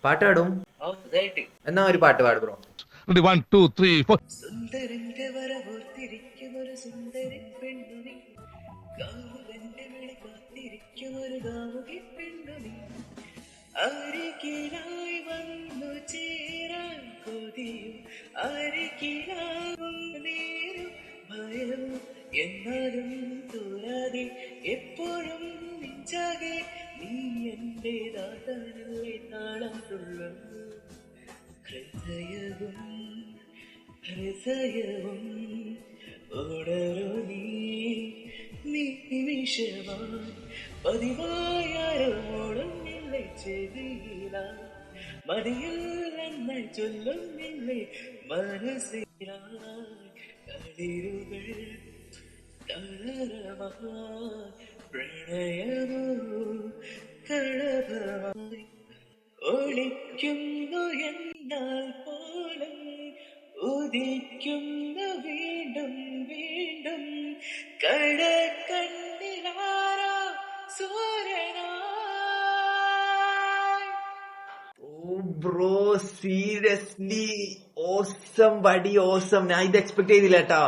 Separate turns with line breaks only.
പാട്ട് പാടും. എന്നാ ഒരു പാട്ട് പാട് ബ്രോ.
1, 2, 3, 4.
സുന്ദരന്റെ വരവോർത്തിരിക്കുന്നൊരു സുന്ദരി പെണ്ണുനി, കാമുകന്റെ വിളി കാത്തിരിക്കുന്നൊരു കാമുകി പെണ്ണുനി, അരികിലായി വന്നു ചേരാൻ കൊതിയും അരികിലാകും നേരും ഭയവും, എന്നാലും തോരാതെ എപ്പോഴും നെഞ്ചാകെ നീ എന്റേതാണല്ലേ താളം തുള്ളുന്നു ഹൃദയവും ഹൃദയവും ഓടരോ നീ നിമിഷമായി പതിവായാരോടുന്നില്ലേ ചെവിയില മതിയില്ലെന്ന് ചൊല്ലുന്നില്ലേ മനസ്സിലായി കളിരുകൾ കളരമായി പ്രണയമോ കളഭമായി ഒളിക്കുന്നു എന്നാൽ പോലും ഉദിക്കുന്നു വീണ്ടും വീണ്ടും കടക്കണ്ണിലാരോ സൂര്യനായി.
ഓ ബ്രോ, സീരിയസ്ലി ഓസം, വടി ഓസം. ഞാൻ ഇത് എക്സ്പെക്ട് ചെയ്തില്ല കേട്ടാ.